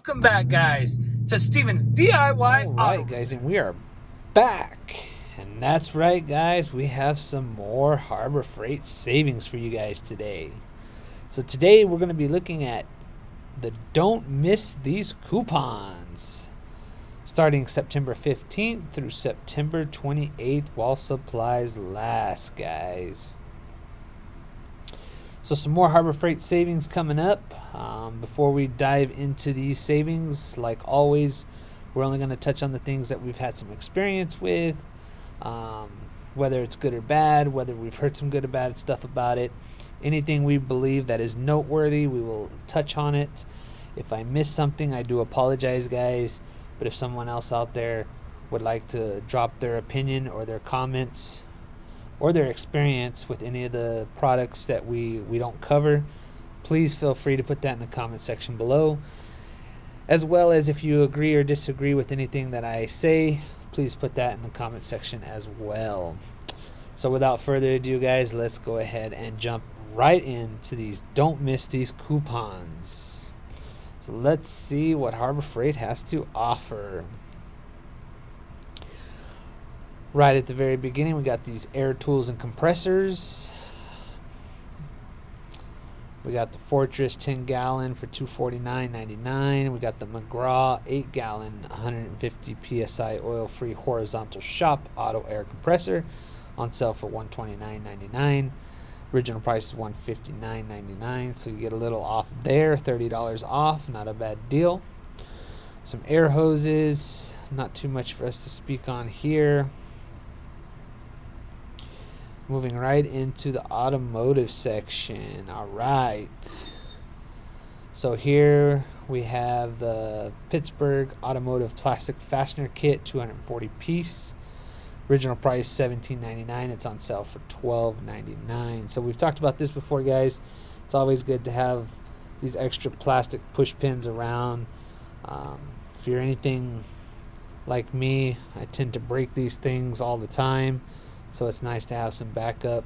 Welcome back, guys, to Steven's DIY All right, guys, and we are back. And that's right, guys, we have some more Harbor Freight savings for you guys today. So today we're going to be looking at the Don't Miss These Coupons, starting September 15th through September 28th while supplies last, guys. So some more Harbor Freight savings coming up. Before we dive into these savings, like always, we're only going to touch on the things that we've had some experience with, whether it's good or bad, whether we've heard some good or bad stuff about it. Anything we believe that is noteworthy, we will touch on it. If I miss something, I do apologize, guys. But if someone else out there would like to drop their opinion or their comments or their experience with any of the products that we don't cover, please feel free to put that in the comment section below. As well as if you agree or disagree with anything that I say, please put that in the comment section as well. So without further ado, guys, let's go ahead and jump right into these Don't Miss These Coupons. So let's see what Harbor Freight has to offer. Right at the very beginning, we got these air tools and compressors. We got the Fortress 10-gallon for $249.99. We got the McGraw 8-gallon 150 psi oil-free horizontal shop auto air compressor on sale for $129.99. Original price is $159.99, so you get a little off there, $30 off, not a bad deal. Some air hoses, not too much for us to speak on here. Moving right into the automotive section. All right. So here we have the Pittsburgh Automotive Plastic Fastener Kit, 240 piece. Original price $17.99. It's on sale for $12.99. So we've talked about this before, guys. It's always good to have these extra plastic push pins around. If you're anything like me, I tend to break these things all the time. So it's nice to have some backup,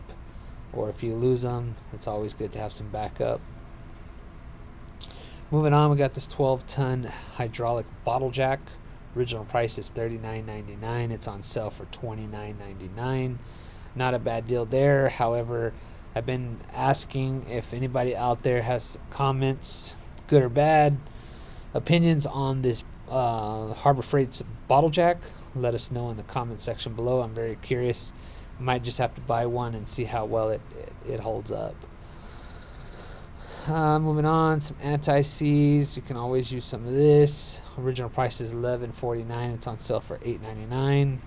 or if you lose them, it's always good to have some backup. Moving on, we got this 12-ton hydraulic bottle jack. Original price is $39.99. It's on sale for $29.99. Not a bad deal there. However, I've been asking if anybody out there has comments, good or bad, opinions on this Harbor Freight's bottle jack. Let us know in the comment section below. I'm very curious. Might just have to buy one and see how well it holds up. Moving on, some anti-seize. You can always use some of this. Original price is $11.49. It's on sale for $8.99.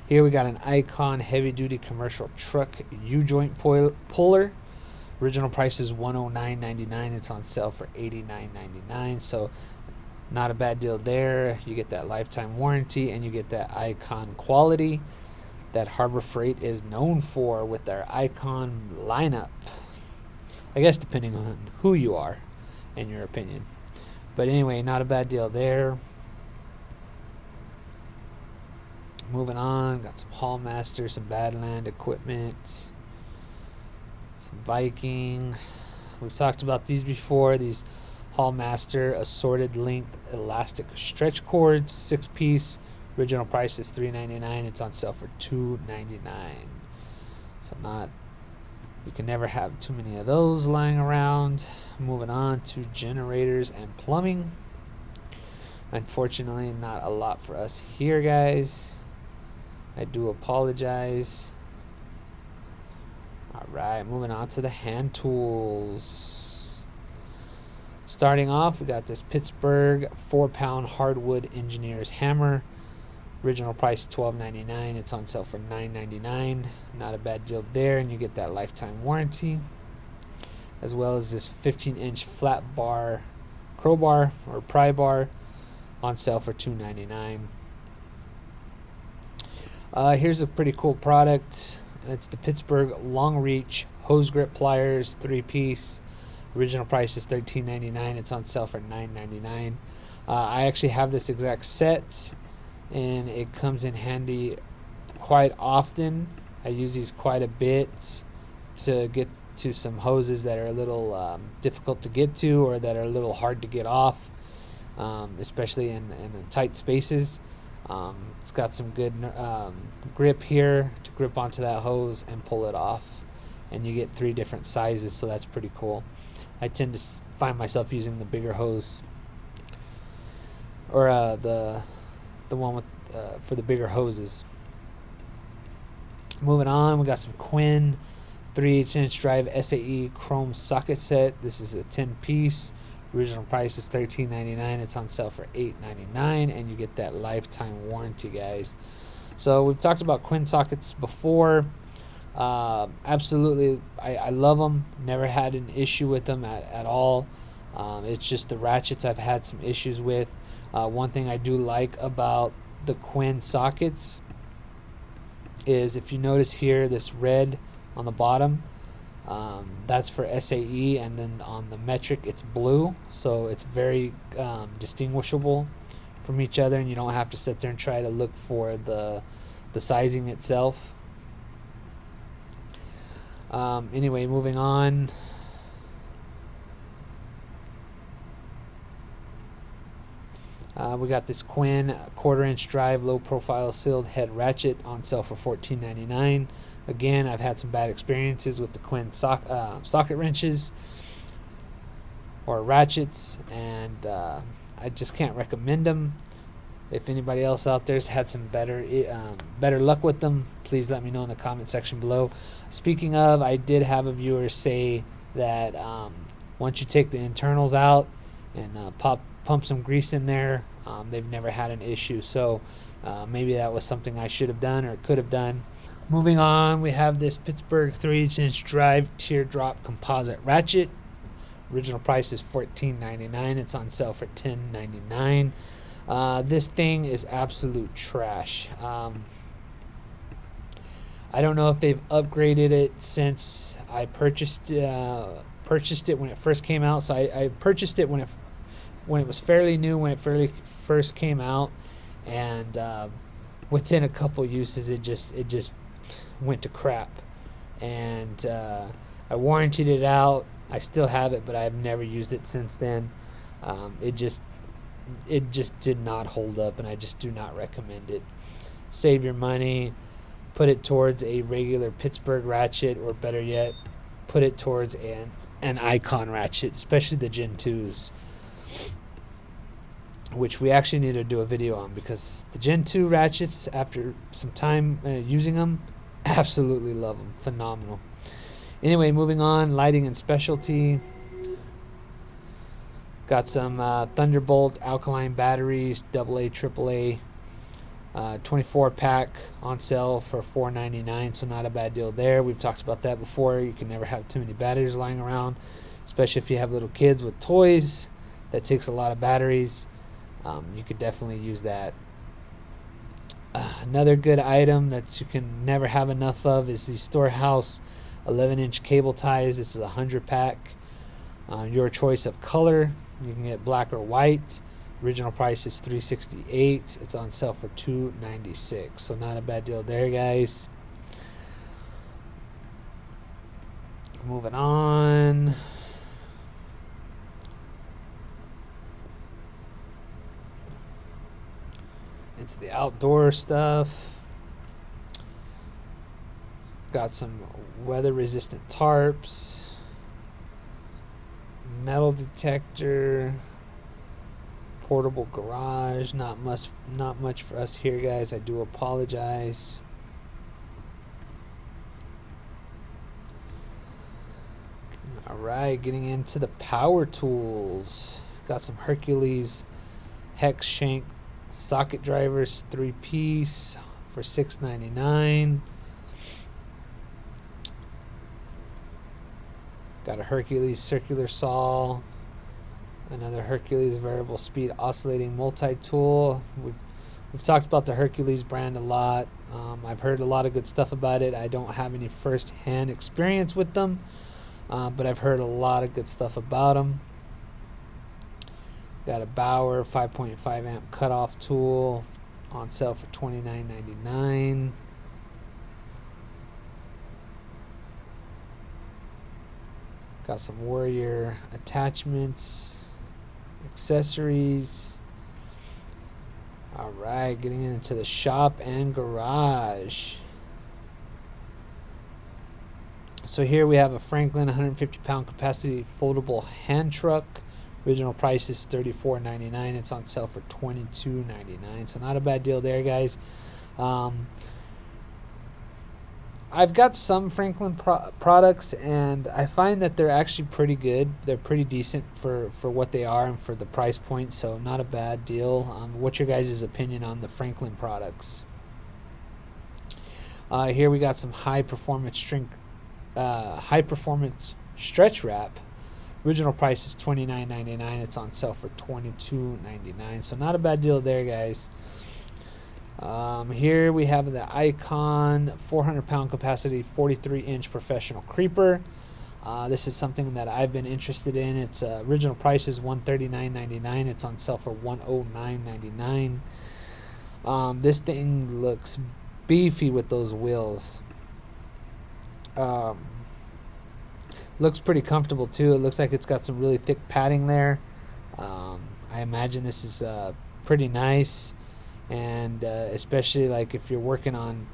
Here we got an Icon heavy-duty commercial truck U-joint puller. Original price is $109.99. It's on sale for $89.99. So not a bad deal there. You get that lifetime warranty and you get that Icon quality that Harbor Freight is known for with their Icon lineup. I guess depending on who you are and your opinion. But anyway, not a bad deal there. Moving on, got some Hallmaster, some Badland equipment, some Viking. We've talked about these before. These Hallmaster assorted length elastic stretch cords, 6-piece. Original price is $3.99. It's on sale for $2.99. So you can never have too many of those lying around. Moving on to generators and plumbing. Unfortunately, not a lot for us here, guys. I do apologize. All right, moving on to the hand tools. Starting off, we got this Pittsburgh 4-pound hardwood engineer's hammer. Original price $12.99. It's on sale for $9.99. Not a bad deal there, and you get that lifetime warranty. As well as this 15-inch flat bar crowbar or pry bar on sale for $2.99. Here's a pretty cool product. It's the Pittsburgh Long Reach hose grip pliers, 3-piece. Original price is $13.99. It's on sale for $9.99. I actually have this exact set, and it comes in handy quite often. I use these quite a bit to get into some hoses that are a little difficult to get to, or that are a little hard to get off, especially in tight spaces. It's got some good grip here to grip onto that hose and pull it off, and you get 3 different sizes, so that's pretty cool. I tend to find myself using the bigger hose, or the one with for the bigger hoses. Moving on, we got some Quinn 3/8-inch drive SAE chrome socket set. This is a 10-piece. Original price is $13.99. It's on sale for $8.99, and you get that lifetime warranty, guys. So we've talked about Quinn sockets before. Absolutely, I love them. Never had an issue with them at all. It's just the ratchets I've had some issues with. One thing I do like about the Quinn sockets is, if you notice here, this red on the bottom, that's for SAE, and then on the metric it's blue, so it's very distinguishable from each other, and you don't have to sit there and try to look for the sizing itself. Anyway, moving on. We got this Quinn 1/4-inch drive low profile sealed head ratchet on sale for $14.99. Again, I've had some bad experiences with the Quinn socket wrenches or ratchets, and I just can't recommend them. If anybody else out there's had some better luck with them, please let me know in the comment section below. Speaking of, I did have a viewer say that once you take the internals out and pump some grease in there, they've never had an issue. So maybe that was something I should have done or could have done. Moving on, we have this Pittsburgh 3/8-inch drive teardrop composite ratchet. Original price is $14.99. It's on sale for $10.99. This thing is absolute trash. I don't know if they've upgraded it since I purchased it when it first came out. So I purchased it when it was fairly new, when it first came out, and within a couple uses, it just went to crap. And I warrantied it out. I still have it, but I've never used it since then. It just did not hold up, and I just do not recommend it. Save your money, put it towards a regular Pittsburgh ratchet, or better yet, put it towards an Icon ratchet, especially the Gen 2s, which we actually need to do a video on, because the Gen 2 ratchets, after some time using them, absolutely love them. Phenomenal. Anyway, moving on, lighting and specialty. Got some Thunderbolt alkaline batteries, AA, AAA, 24-pack on sale for $4.99, so not a bad deal there. We've talked about that before. You can never have too many batteries lying around, especially if you have little kids with toys. That takes a lot of batteries. You could definitely use that. Another good item that you can never have enough of is the Storehouse 11-inch cable ties. This is a 100-pack. Your choice of color. You can get black or white. Original price is $368. It's on sale for $296. So not a bad deal there, guys. Moving on. Into the outdoor stuff. Got some weather-resistant tarps. Metal detector, portable garage. Not much for us here, guys. I do apologize. All right, getting into the power tools. Got some Hercules hex shank socket drivers, 3-piece for $6.99. Got a Hercules circular saw, another Hercules variable speed oscillating multi-tool. We've talked about the Hercules brand a lot. I've heard a lot of good stuff about it. I don't have any first-hand experience with them, but I've heard a lot of good stuff about them. Got a Bauer 5.5 amp cutoff tool on sale for $29.99. Got some Warrior attachments, accessories. All right, getting into the shop and garage. So here we have a Franklin 150-pound capacity foldable hand truck. Original price is $34.99. It's on sale for $22.99. So not a bad deal there, guys. I've got some Franklin products, and I find that they're actually pretty good. They're pretty decent for what they are and for the price point, so not a bad deal. What's your guys' opinion on the Franklin products? Here we got some high performance stretch wrap. Original price is $29.99. It's on sale for $22.99. So not a bad deal there, guys. Here we have the Icon 400-pound capacity 43-inch professional creeper. This is something that I've been interested in. Its original price is $139.99. It's on sale for $109.99. This thing looks beefy with those wheels. Looks pretty comfortable too. It looks like it's got some really thick padding there. I imagine this is pretty nice, and especially like if you're working on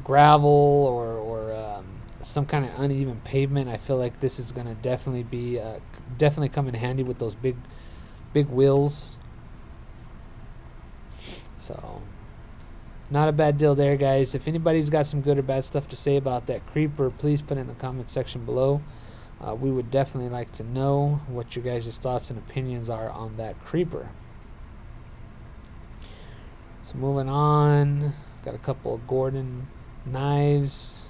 gravel or some kind of uneven pavement, I feel like this is gonna definitely come in handy with those big wheels. So not a bad deal there, guys. If anybody's got some good or bad stuff to say about that creeper, please put it in the comment section below. We would definitely like to know what your guys' thoughts and opinions are on that creeper. So moving on, got a couple of Gordon knives.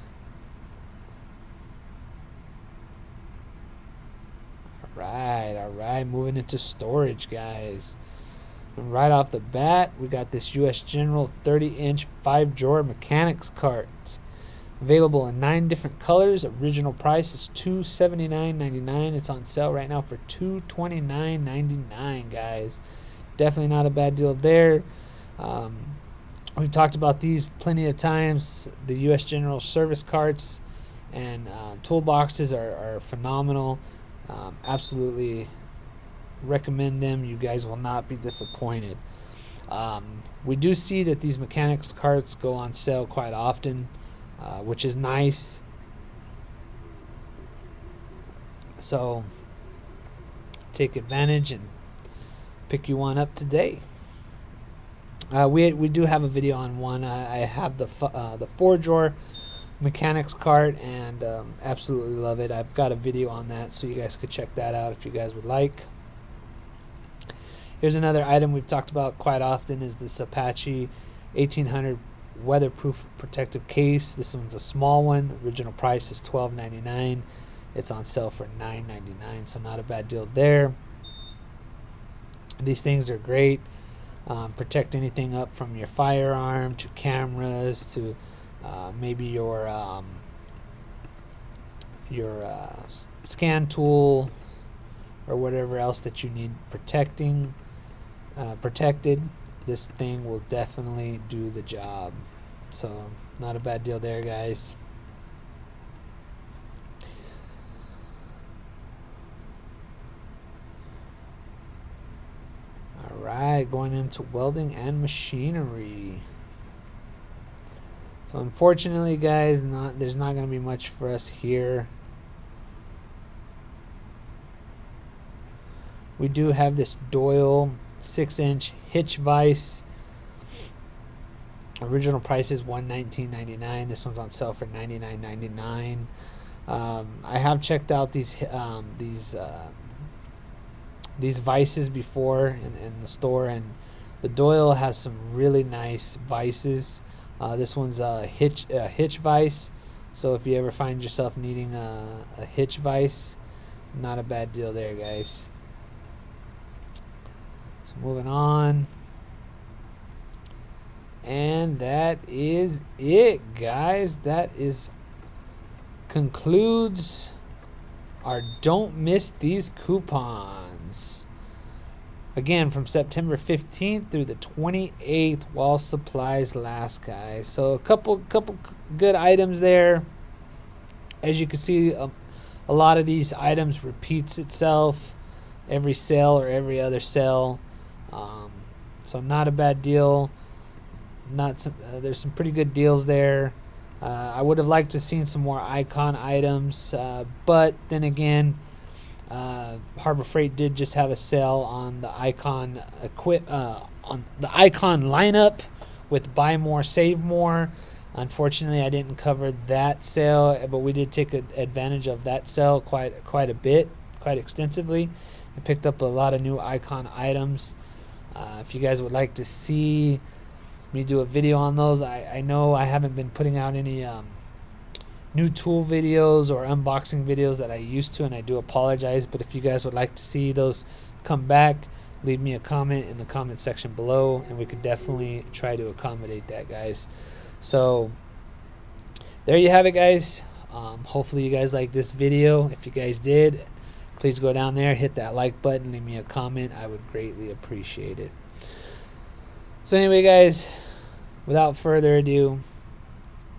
All right, moving into storage, guys. And right off the bat, we got this U.S. General 30-inch 5-drawer mechanics cart. Available in 9 different colors. Original price is $279.99. It's on sale right now for $229.99, guys. Definitely not a bad deal there. We've talked about these plenty of times. The U.S. General service carts and toolboxes are phenomenal. Absolutely recommend them. You guys will not be disappointed. We do see that these mechanics carts go on sale quite often, which is nice. So take advantage and pick you one up today. We do have a video on one. I have the 4-drawer mechanics cart, and absolutely love it. I've got a video on that, so you guys could check that out if you guys would like. Here's another item we've talked about quite often, is this Apache 1800 weatherproof protective case. This one's a small one. Original price is $12.99. It's on sale for $9.99, so not a bad deal there. These things are great. Protect anything up from your firearm to cameras to maybe your scan tool or whatever else that you need protected. This thing will definitely do the job. So not a bad deal there, guys. All right, going into welding and machinery. So unfortunately, guys, there's not going to be much for us here. We do have this Doyle 6-inch hitch vise. Original price is $119.99. This one's on sale for $99.99. I have checked out these vices before in the store, and the Doyle has some really nice vices. This one's a hitch vise, so if you ever find yourself needing a hitch vise, not a bad deal there, guys. So moving on, and that is it, guys. That concludes our Don't Miss These Coupons. Again, from September 15th through the 28th, while supplies last, guys. So a couple good items there. As you can see, a lot of these items repeats itself every sale or every other sale. So not a bad deal. There's some pretty good deals there. I would have liked to seen some more Icon items, but then again, Harbor Freight did just have a sale on the Icon on the Icon lineup with buy more, save more. Unfortunately, I didn't cover that sale, but we did take advantage of that sale quite a bit, quite extensively. I picked up a lot of new Icon items. If you guys would like to see me do a video on those, I know I haven't been putting out any new tool videos or unboxing videos that I used to, and I do apologize. But if you guys would like to see those come back, leave me a comment in the comment section below, and we could definitely try to accommodate that, guys. So there you have it, guys. Hopefully you guys like this video. If you guys did, please go down there, hit that like button, leave me a comment. I would greatly appreciate it. So anyway, guys, without further ado,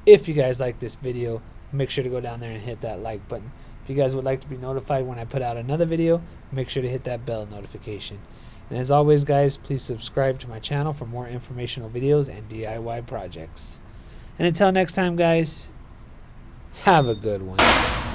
if you guys like this video, make sure to go down there and hit that like button. If you guys would like to be notified when I put out another video, make sure to hit that bell notification. And as always, guys, please subscribe to my channel for more informational videos and DIY projects. And until next time, guys, have a good one.